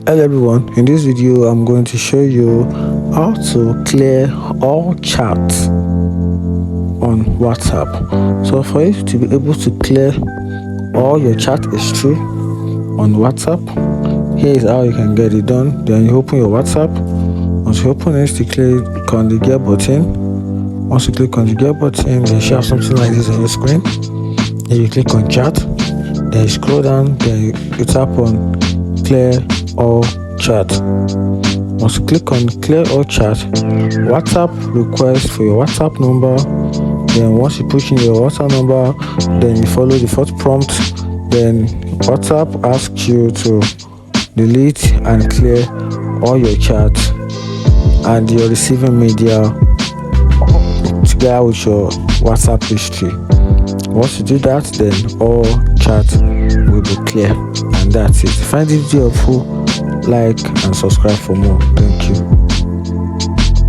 Hello everyone, in this video I'm going to show you how to clear all chats on WhatsApp. So for you to be able to clear all your chat history on WhatsApp, here is how you can get it done. Then you open your WhatsApp. Once you open it, you click on the gear button. Once you click on the gear button, then you have something like this on your screen. Then you click on chat, then you scroll down, then you tap on clear all chat. Once you click on clear all chat, WhatsApp request for your WhatsApp number. Then once you push in your WhatsApp number, then you follow the first prompt. Then WhatsApp asks you to delete and clear all your chat and your receiving media together with your WhatsApp history. Once you do that, then all chat will be clear, and that's it. Find this video helpful, like and subscribe for more. Thank you.